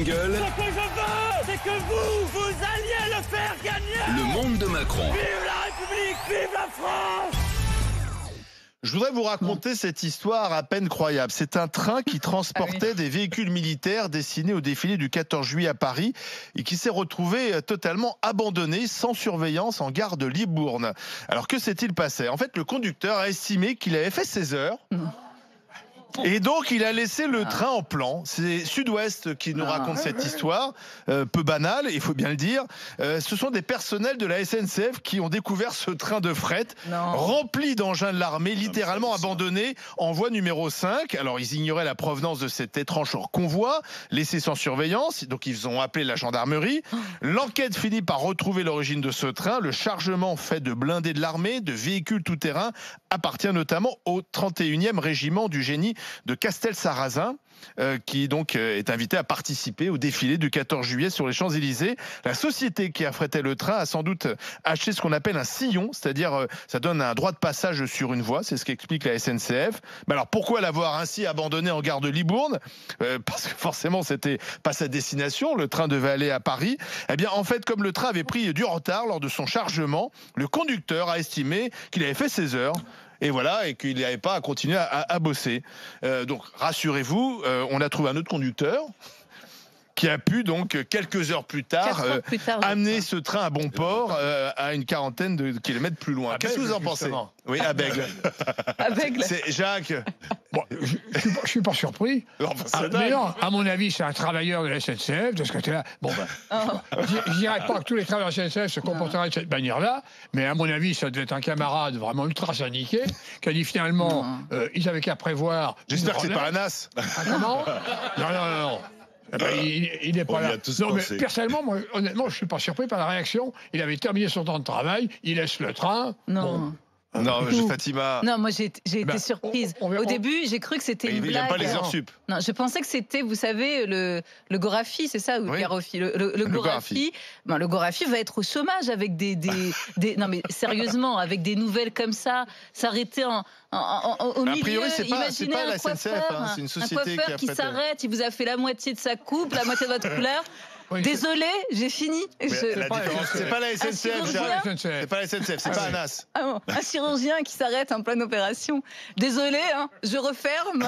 jingle. Ce que je veux, c'est que vous alliez le faire gagner. Le monde de Macron. Vive la République, vive la France. Je voudrais vous raconter cette histoire à peine croyable. C'est un train qui transportait des véhicules militaires destinés au défilé du 14 juillet à Paris et qui s'est retrouvé totalement abandonné, sans surveillance, en gare de Libourne. Alors que s'est-il passé? En fait, le conducteur a estimé qu'il avait fait ses heures. Et donc, il a laissé le train en plan. C'est Sud-Ouest qui nous raconte cette histoire, peu banale, il faut bien le dire. Ce sont des personnels de la SNCF qui ont découvert ce train de fret rempli d'engins de l'armée, littéralement abandonné en voie numéro 5. Alors, ils ignoraient la provenance de cet étrange convoi, laissé sans surveillance. Donc, ils ont appelé la gendarmerie. L'enquête finit par retrouver l'origine de ce train. Le chargement fait de blindés de l'armée, de véhicules tout-terrain, appartient notamment au 31e régiment du génie de Castel-Sarrazin, qui donc est invité à participer au défilé du 14 juillet sur les Champs-Élysées. La société qui affrétait le train a sans doute acheté ce qu'on appelle un sillon, c'est-à-dire ça donne un droit de passage sur une voie, c'est ce qu'explique la SNCF. Mais alors pourquoi l'avoir ainsi abandonné en gare de Libourne? Parce que forcément c'était pas sa destination, le train devait aller à Paris. Eh bien en fait, comme le train avait pris du retard lors de son chargement, le conducteur a estimé qu'il avait fait ses heures. Et voilà, et qu'il n'avait pas à continuer à bosser. Donc rassurez-vous, on a trouvé un autre conducteur qui a pu donc quelques heures plus tard, amener ce train à bon port à une quarantaine de kilomètres plus loin. Qu'est-ce que vous en pensez? Oui, à Bègle. C'est Jacques. Bon, je suis pas surpris. Mais non, à mon avis, c'est un travailleur de la SNCF de ce côté-là. Bon, je dirais pas que tous les travailleurs de la SNCF se comporteraient de cette manière-là, mais à mon avis, ça devait être un camarade vraiment ultra syndiqué qui a dit finalement, ils avaient qu'à prévoir. J'espère que c'est pas un as. Comment? Non. Il n'est pas là. Non, mais personnellement, moi, honnêtement, je suis pas surpris par la réaction. Il avait terminé son temps de travail, il laisse le train. Non. Bon. Non, Fatima. Non, moi j'ai été surprise. Au début, j'ai cru que c'était une blague. Il n'aime pas les heures sup. Non, je pensais que c'était, vous savez, le Gorafi, c'est ça, ou le Garofi. Le Gorafi. Ben, le Gorafi va être au chômage avec des non mais sérieusement, avec des nouvelles comme ça, s'arrêter au milieu. A priori, c'est pas la SNCF, c'est une société un coiffeur qui s'arrête, il vous a fait la moitié de sa coupe, la moitié de votre couleur. Oui, désolé, j'ai fini. C'est pas la SNCF, c'est pas la SNCF, c'est pas un as. Ah bon, un chirurgien qui s'arrête en pleine opération. Désolé, hein, je referme.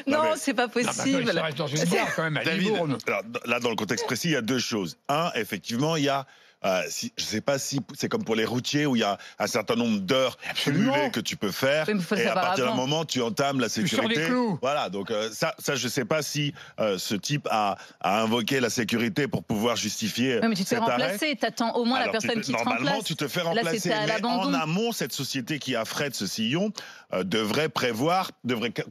Non, c'est pas possible. Ça reste dans une gare quand même à Libourne. Alors, là, dans le contexte précis, il y a deux choses. Un, effectivement, il y a je ne sais pas si c'est comme pour les routiers où il y a un certain nombre d'heures cumulées que tu peux faire et à partir d'un moment tu entames la sécurité. Voilà, donc ça je ne sais pas si ce type a invoqué la sécurité pour pouvoir justifier. Mais tu te fais remplacer, t'attends au moins la personne qui te remplace. Normalement, tu te fais remplacer. Mais en amont, cette société qui affrète ce sillon devrait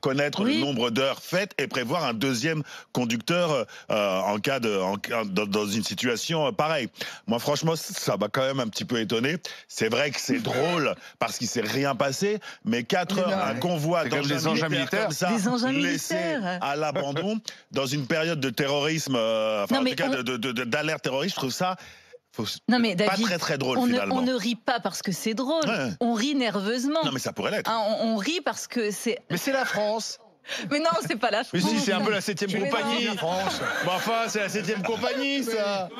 connaître le nombre d'heures faites et prévoir un deuxième conducteur dans une situation pareille. Moi, franchement, ça m'a quand même un petit peu étonné. C'est vrai que c'est drôle parce qu'il s'est rien passé, mais 4 heures, un convoi d'engins militaires comme ça, laissé à l'abandon dans une période de terrorisme, en tout cas d'alerte terroriste, je trouve ça. Non mais David, pas très drôle finalement. On ne rit pas parce que c'est drôle, on rit nerveusement. Non mais ça pourrait l'être. On rit parce que c'est. Mais c'est la France. Mais non, c'est pas la France. Mais si, c'est un peu la 7e compagnie. France. Bon, enfin, c'est la 7e compagnie, ça.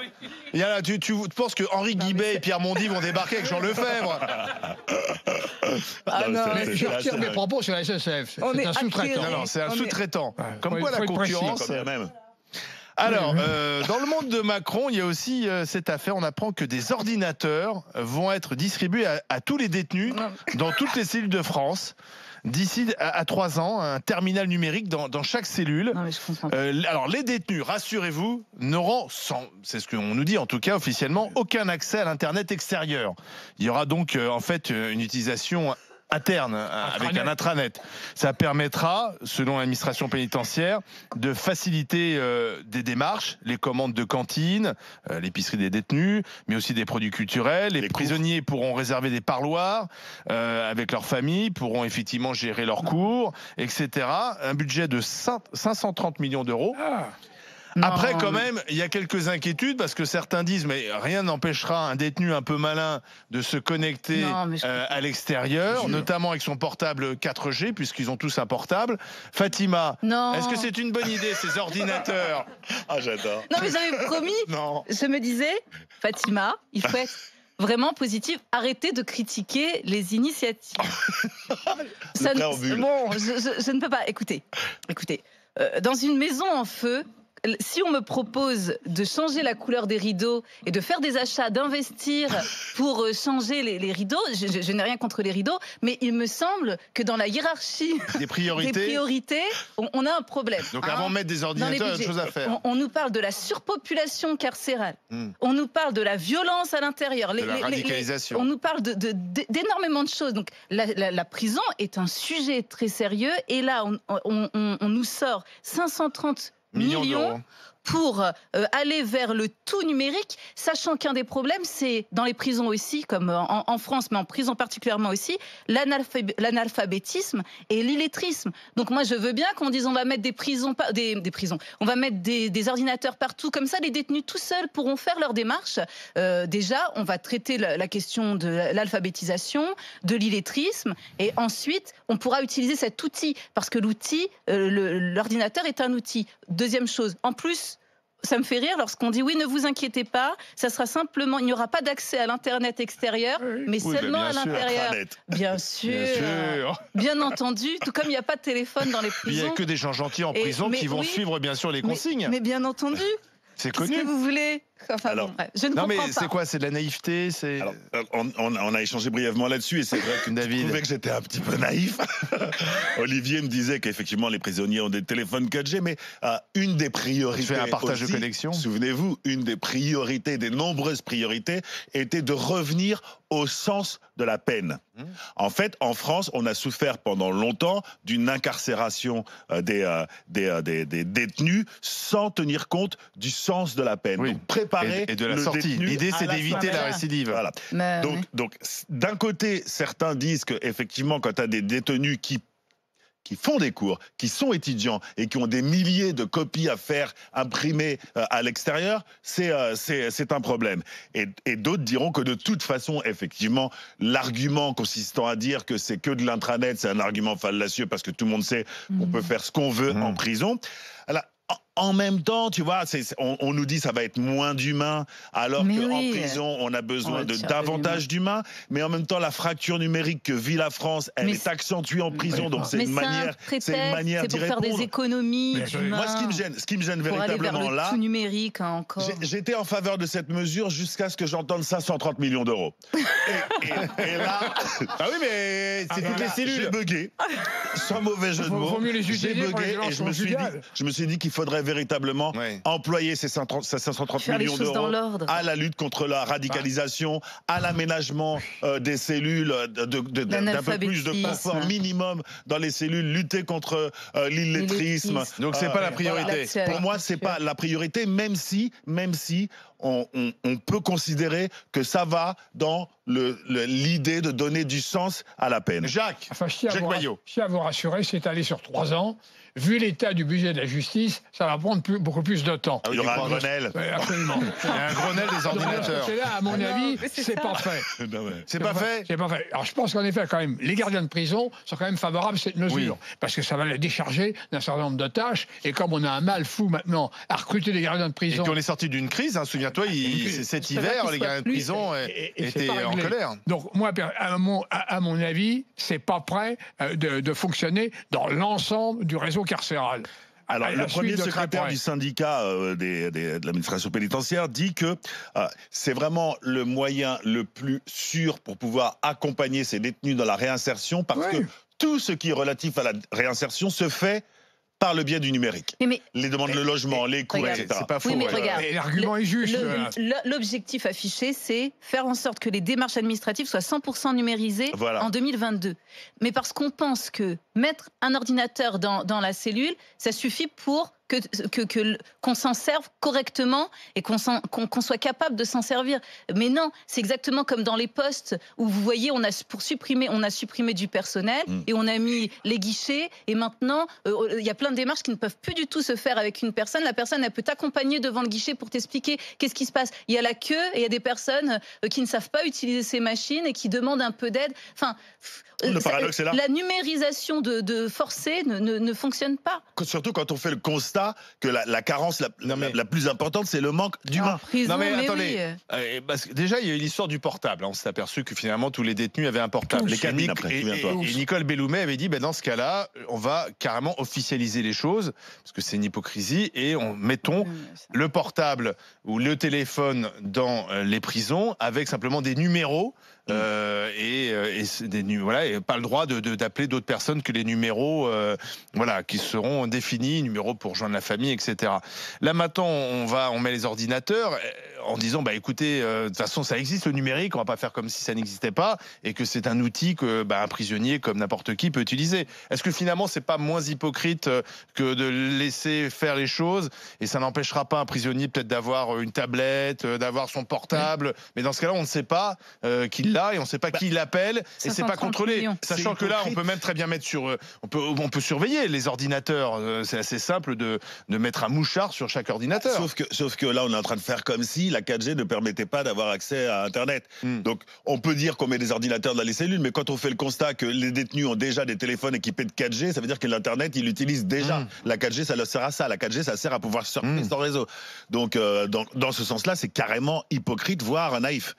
Il y a là, tu penses que Henri Guibet et Pierre Mondy vont débarquer avec Jean Lefebvre? Ah non, je retire mes propos sur la SNCF. C'est un sous-traitant. Non, c'est un sous-traitant. Comme quoi la concurrence. Alors, dans le monde de Macron, il y a aussi cette affaire. On apprend que des ordinateurs vont être distribués à tous les détenus dans toutes les cellules de France. D'ici à 3 ans, un terminal numérique dans chaque cellule. Non, mais je comprends pas. Alors, les détenus, rassurez-vous, n'auront, c'est ce qu'on nous dit en tout cas officiellement, aucun accès à l'Internet extérieur. Il y aura donc en fait une utilisation interne avec un intranet. Ça permettra, selon l'administration pénitentiaire, de faciliter des démarches, les commandes de cantine, l'épicerie des détenus, mais aussi des produits culturels. Les prisonniers pourront réserver des parloirs avec leurs familles, pourront effectivement gérer leurs cours, etc. Un budget de 530 millions d'euros. Après, quand même, il y a quelques inquiétudes parce que certains disent mais rien n'empêchera un détenu un peu malin de se connecter à l'extérieur, notamment avec son portable 4G puisqu'ils ont tous un portable. Fatima, est-ce que c'est une bonne idée ces ordinateurs? Ah, j'adore. Non, mais j'avais promis. Je me disais, Fatima, il faut être vraiment positive. Arrêtez de critiquer les initiatives. Je ne peux pas. Écoutez. Dans une maison en feu, si on me propose de changer la couleur des rideaux et de faire des achats, d'investir pour changer les rideaux, je n'ai rien contre les rideaux, mais il me semble que dans la hiérarchie des priorités, on a un problème. Donc avant de mettre des ordinateurs, il y a des choses à faire. On nous parle de la surpopulation carcérale, on nous parle de la violence à l'intérieur, de la radicalisation. On nous parle d'énormément de choses. Donc la prison est un sujet très sérieux et là on nous sort 530 millions pour aller vers le tout numérique, sachant qu'un des problèmes, c'est dans les prisons aussi, comme en France, mais en prison particulièrement aussi, l'analphabétisme et l'illettrisme. Donc moi, je veux bien qu'on dise on va mettre des prisons, on va mettre des ordinateurs partout, comme ça les détenus tout seuls pourront faire leur démarche. Déjà, on va traiter la question de l'alphabétisation, de l'illettrisme, et ensuite, on pourra utiliser cet outil, parce que l'outil, l'ordinateur est un outil. Deuxième chose, en plus, ça me fait rire lorsqu'on dit oui, ne vous inquiétez pas, ça sera simplement, il n'y aura pas d'accès à l'internet extérieur, mais seulement à l'intérieur. Bien sûr, bien entendu. Tout comme il n'y a pas de téléphone dans les prisons. Il n'y a que des gens gentils en prison qui vont suivre bien sûr les consignes. Mais bien entendu. C'est connu. Qu'est-ce que vous voulez? Enfin, alors, je ne comprends pas. C'est quoi? C'est de la naïveté? Alors, on a échangé brièvement là-dessus et c'est vrai que je trouvais que j'étais un petit peu naïf. Olivier me disait qu'effectivement les prisonniers ont des téléphones 4G, mais une des priorités. Je fais un partage aussi, de connexion. Souvenez-vous, une des priorités, des nombreuses priorités, était de revenir au sens de la peine. En fait, en France, on a souffert pendant longtemps d'une incarcération des détenus sans tenir compte du sens de la peine. Oui. Donc, préparer et de la sortie. L'idée, c'est d'éviter la récidive. Voilà. Donc, d'un côté, certains disent qu'effectivement, quand tu as des détenus qui font des cours, qui sont étudiants et qui ont des milliers de copies à faire imprimer à l'extérieur, c'est un problème. Et d'autres diront que de toute façon, effectivement, l'argument consistant à dire que c'est que de l'intranet, c'est un argument fallacieux parce que tout le monde sait qu'on peut faire ce qu'on veut en prison. Alors, en même temps, tu vois, on nous dit ça va être moins d'humains, alors qu'en prison, on a besoin de davantage d'humains. Mais en même temps, la fracture numérique que vit la France, elle est accentuée en prison. Donc c'est une manière d'y répondre. C'est pour faire des économies. Moi, ce qui me gêne véritablement là, tout numérique encore. J'étais en faveur de cette mesure jusqu'à ce que j'entende 530 millions d'euros. Et là, ah oui, mais c'est toutes les cellules. J'ai bugué, sans mauvais jeu de mots. J'ai bugué et je me suis dit qu'il faudrait véritablement employer ces 530 millions d'euros à la lutte contre la radicalisation, à l'aménagement des cellules, d'un peu plus de confort minimum dans les cellules, lutter contre l'illettrisme. Donc c'est pas la priorité. Pour moi, c'est pas la priorité, même si on peut considérer que ça va dans l'idée de donner du sens à la peine. Jacques Maillot. Je tiens à vous rassurer, c'est allé sur 3 ans. Vu l'état du budget de la justice, ça va prendre beaucoup plus de temps. Il y aura un Grenelle. Absolument. Il y a un Grenelle des ordinateurs. C'est là, à mon avis, c'est pas fait. C'est pas fait. C'est pas fait. Alors je pense qu'en effet, quand même, les gardiens de prison sont quand même favorables à cette mesure. Parce que ça va les décharger d'un certain nombre de tâches. Et comme on a un mal fou maintenant à recruter des gardiens de prison. Et qu'on est sorti d'une crise, hein, souviens-toi, cet hiver, les gardiens de prison étaient en colère. Donc moi, à mon avis, c'est pas prêt de fonctionner dans l'ensemble du réseau carcéral. Alors, le premier secrétaire du syndicat de l'administration pénitentiaire dit que c'est vraiment le moyen le plus sûr pour pouvoir accompagner ces détenus dans la réinsertion, parce que tout ce qui est relatif à la réinsertion se fait par le biais du numérique. Les demandes de logement, les cours, etc. C'est pas faux. L'argument est juste. L'objectif affiché, c'est faire en sorte que les démarches administratives soient 100% numérisées en 2022. Mais parce qu'on pense que mettre un ordinateur dans la cellule, ça suffit pour qu'on s'en serve correctement et qu'on soit capable de s'en servir. Mais non, c'est exactement comme dans les postes où vous voyez, on a supprimé du personnel et on a mis les guichets et maintenant il y a plein de démarches qui ne peuvent plus du tout se faire avec une personne. La personne, elle peut t'accompagner devant le guichet pour t'expliquer qu'est-ce qui se passe. Il y a la queue et il y a des personnes qui ne savent pas utiliser ces machines et qui demandent un peu d'aide. Enfin, le paradoxe est là. La numérisation de forcée ne fonctionne pas. Surtout quand on fait le constat que la carence la plus importante, c'est le manque d'humain. Non mais attendez, parce que déjà il y a eu l'histoire du portable. On s'est aperçu que finalement tous les détenus avaient un portable. Les cabines après, et Nicole Belloubet avait dit, dans ce cas-là, on va carrément officialiser les choses, parce que c'est une hypocrisie, et mettons le portable ou le téléphone dans les prisons avec simplement des numéros. Et pas le droit d'appeler d'autres personnes que les numéros qui seront définis, numéros pour joindre la famille, etc. Là maintenant on met les ordinateurs en disant écoutez, de toute façon ça existe le numérique, on va pas faire comme si ça n'existait pas et que c'est un outil que un prisonnier comme n'importe qui peut utiliser. Est-ce que finalement c'est pas moins hypocrite que de laisser faire les choses, et ça n'empêchera pas un prisonnier peut-être d'avoir une tablette, d'avoir son portable, mais dans ce cas-là on ne sait pas qu'il l'a et on ne sait pas qui l'appelle et c'est pas contrôlé. Sachant que là on peut même très bien mettre on peut surveiller les ordinateurs, c'est assez simple de mettre un mouchard sur chaque ordinateur. Sauf que là on est en train de faire comme si la 4G ne permettait pas d'avoir accès à Internet. Donc on peut dire qu'on met des ordinateurs dans les cellules, mais quand on fait le constat que les détenus ont déjà des téléphones équipés de 4G, ça veut dire que l'Internet il l'utilise déjà. La 4G ça leur sert à ça, la 4G ça sert à pouvoir surfer sur le réseau. Donc dans ce sens-là c'est carrément hypocrite, voire naïf.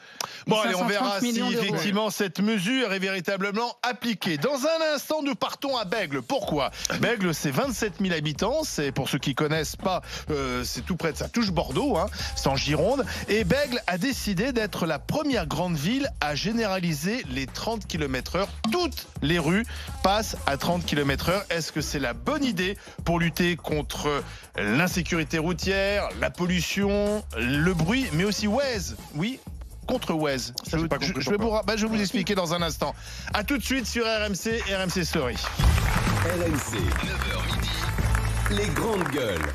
Bon allez, on verra si effectivement cette mesure est véritablement appliquée. Dans un instant nous partons à Bègles. Pourquoi ? Bègles c'est 27 000 habitants, c'est pour ceux qui connaissent pas, c'est tout près de ça, touche Bordeaux, c'est en Gironde. Et Bègles a décidé d'être la première grande ville à généraliser les 30 km/h. Toutes les rues passent à 30 km/h. Est-ce que c'est la bonne idée pour lutter contre l'insécurité routière, la pollution, le bruit, mais aussi Waze ? Oui, contre Waze. Je vais vous expliquer dans un instant. A tout de suite sur RMC et RMC Story. RMC, 9h midi, les grandes gueules.